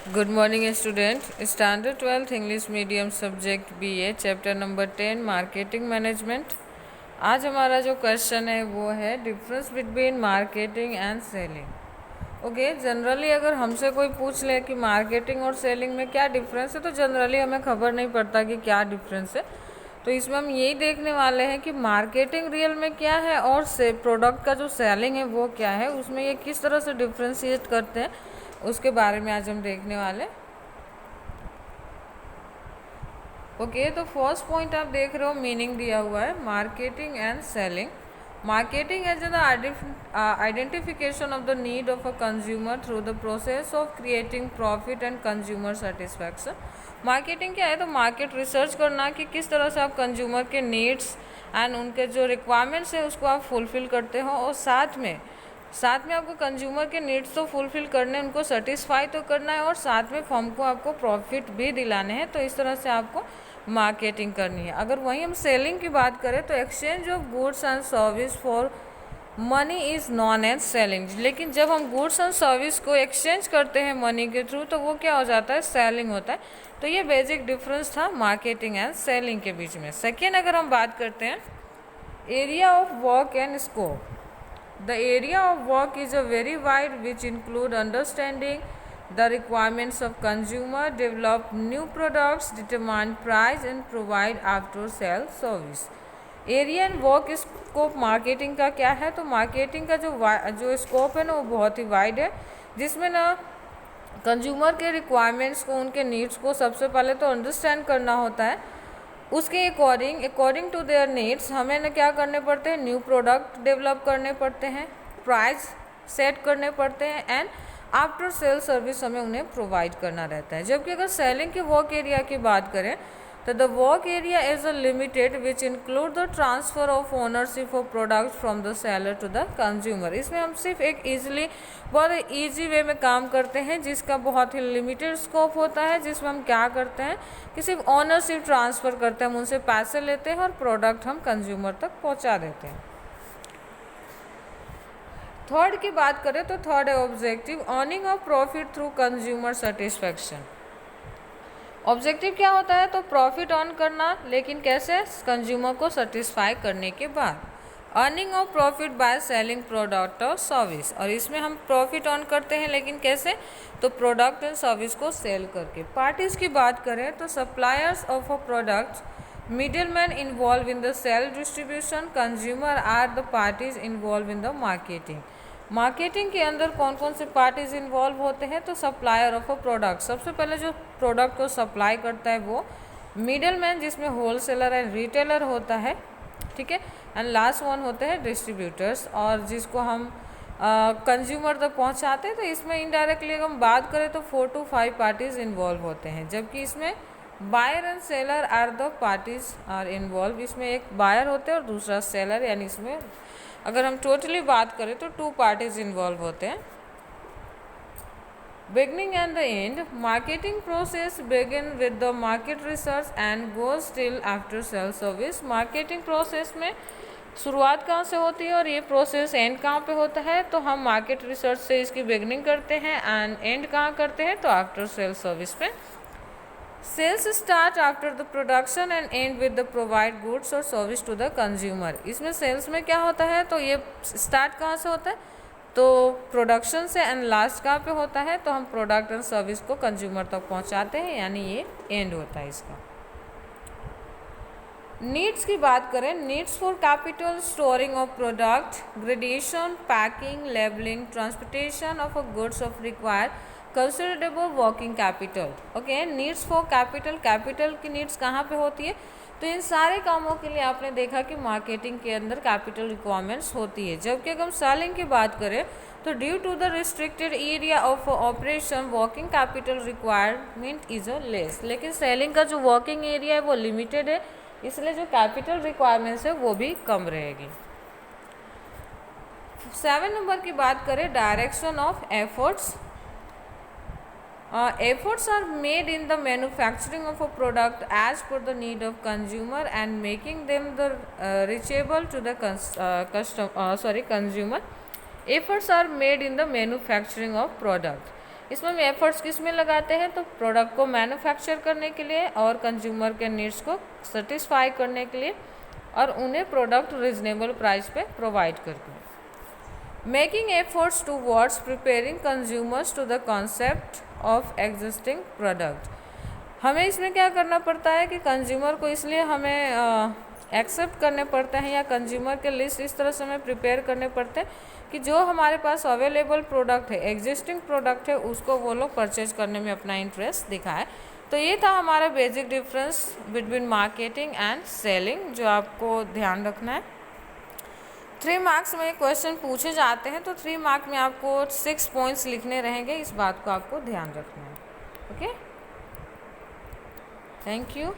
Good morning student. Standard 12th English Medium Subject BA Chapter number 10 Marketing Management. आज हमारा जो question है वो है difference between marketing and selling. Okay, generally अगर हमसे कोई पूछ ले कि मार्केटिंग और सेलिंग में क्या डिफरेंस है तो जनरली हमें खबर नहीं पड़ता कि क्या डिफरेंस है। तो इसमें हम यही देखने वाले हैं कि मार्केटिंग रियल में क्या है और से प्रोडक्ट का जो सेलिंग है वो क्या है, उसमें ये किस तरह से डिफ्रेंशिएट करते हैं उसके बारे में आज हम देखने वाले। ओके, तो फर्स्ट पॉइंट आप देख रहे हो, मीनिंग दिया हुआ है marketing and selling. Marketing as the identification of the need of a consumer through the process of creating profit and consumer satisfaction. Marketing क्या है? तो मार्केट रिसर्च करना कि किस तरह से आप कंज्यूमर के नीड्स एंड उनके जो रिक्वायरमेंट्स है उसको आप फुलफिल करते हो, और साथ में आपको कंज्यूमर के नीड्स तो फुलफिल करने, उनको सेटिस्फाई तो करना है, और साथ में फर्म को आपको प्रॉफिट भी दिलाने हैं। तो इस तरह से आपको मार्केटिंग करनी है। अगर वहीं हम सेलिंग की बात करें तो exchange of goods and service for money is known as selling. लेकिन जब हम गुड्स एंड सर्विस को एक्सचेंज करते हैं मनी के थ्रू तो वो क्या हो जाता है? सेलिंग होता है। तो ये बेसिक डिफरेंस था मार्केटिंग एंड सेलिंग के बीच में। सेकेंड, अगर हम बात करते हैं area of work and scope. The area of work is a very wide, which include understanding the requirements of consumer, develop new products, determine price and provide after sale service. Area and work scope marketing का क्या है? तो marketing का जो scope है ना वो बहुत ही वाइड है, जिसमें ना कंज्यूमर के रिक्वायरमेंट्स को, उनके नीड्स को सबसे पहले तो अंडरस्टैंड करना होता है। उसके अकॉर्डिंग टू देयर नीड्स हमें ना क्या करने पड़ते हैं? न्यू प्रोडक्ट डेवलप करने पड़ते हैं, प्राइस सेट करने पड़ते हैं, एंड आफ्टर सेल सर्विस हमें उन्हें प्रोवाइड करना रहता है। जबकि अगर सेलिंग के वर्क एरिया की बात करें तो the work area is a limited which include the transfer of ownership of product from the seller to the consumer. इसमें हम सिर्फ एक बहुत ईजी वे में काम करते हैं, जिसका बहुत ही लिमिटेड स्कोप होता है, जिसमें हम क्या करते हैं कि सिर्फ ओनरशिप ट्रांसफ़र करते हैं, हम उनसे पैसे लेते हैं और प्रोडक्ट हम कंज्यूमर तक पहुंचा देते हैं। थर्ड की बात करें तो थर्ड है objective earning of profit through consumer satisfaction. Objective क्या होता है? तो प्रॉफिट अर्न करना, लेकिन कैसे? कंज्यूमर को सेटिस्फाई करने के बाद। Earning of profit by selling product और सर्विस, और इसमें हम प्रॉफिट अर्न करते हैं, लेकिन कैसे? तो प्रोडक्ट एंड सर्विस को सेल करके। पार्टीज़ की बात करें तो suppliers of a product, middleman involve in the sale distribution, consumer are the parties involve in the marketing. Marketing के अंदर कौन कौन से पार्टीज इन्वॉल्व होते हैं? तो सप्लायर ऑफ अ प्रोडक्ट, सबसे पहले जो प्रोडक्ट को सप्लाई करता है वो। मिडिलमैन, जिसमें होलसेलर एंड रिटेलर होता है, ठीक है, एंड लास्ट वन होते हैं डिस्ट्रीब्यूटर्स, और जिसको हम कंज्यूमर तक पहुंचाते हैं। तो इसमें इनडायरेक्टली अगर हम बात करें तो 4 to 5 पार्टीज इन्वॉल्व होते हैं, जबकि इसमें buyer and seller are the parties are involve. इसमें एक बायर होते हैं और दूसरा सेलर, यानी इसमें अगर हम टोटली बात करें तो 2 पार्टीज इन्वॉल्व होते हैं। Beginning and the end, marketing process begin with the market research and goes till after sale service. Marketing process में शुरुआत कहाँ से होती है और ये प्रोसेस एंड कहाँ पे होता है? तो हम मार्केट रिसर्च से इसकी बिगनिंग करते हैं एंड एंड कहाँ करते हैं? तो आफ्टर सेल सर्विस पे। Sales start after the production and end with the provide goods और सर्विस टू द कंज्यूमर। इसमें सेल्स में क्या होता है? तो ये स्टार्ट कहाँ से होता है? तो प्रोडक्शन से, एंड लास्ट कहाँ पे होता है? तो हम प्रोडक्ट एंड सर्विस को कंज्यूमर तक पहुँचाते हैं, यानी ये एंड होता है इसका। नीड्स की बात करें, needs for capital, storing of product, gradation, packing, labelling, transportation of a goods of require considerable working capital. Okay, needs for capital, capital की नीड्स कहाँ पे होती है? तो इन सारे कामों के लिए आपने देखा कि मार्केटिंग के अंदर कैपिटल रिक्वायरमेंट्स होती है। जबकि अगर हम सेलिंग की बात करें तो due to the restricted area of operation working capital requirement is a less. लेकिन सेलिंग का जो वर्किंग एरिया है वो लिमिटेड है, इसलिए जो कैपिटल रिक्वायरमेंट्स है वो भी कम रहेगी। 7 नंबर की बात करें, direction of efforts. Efforts are made in the manufacturing of a product as per the need of consumer and making them reachable to the consumer. Efforts are made in the manufacturing of product. इसमें हम efforts किस में लगाते हैं, तो product को manufacture करने के लिए और कंज्यूमर के नीड्स को सेटिस्फाई करने के लिए और उन्हें प्रोडक्ट रिजनेबल प्राइस पे प्रोवाइड करके। Making efforts towards preparing consumers to the concept of existing product. हमें इसमें क्या करना पड़ता है कि कंज्यूमर को इसलिए हमें एक्सेप्ट करने पड़ते हैं या कंज्यूमर के लिस्ट इस तरह से हमें प्रिपेयर करने पड़ते हैं कि जो हमारे पास अवेलेबल प्रोडक्ट है, एग्जिस्टिंग प्रोडक्ट है, उसको वो लोग परचेज करने में अपना इंटरेस्ट दिखाए। तो ये था हमारा basic difference between marketing and selling, जो आपको ध्यान रखना है। 3 मार्क्स में क्वेश्चन पूछे जाते हैं, तो 3 मार्क में आपको 6 पॉइंट्स लिखने रहेंगे, इस बात को आपको ध्यान रखना है। Okay, thank you.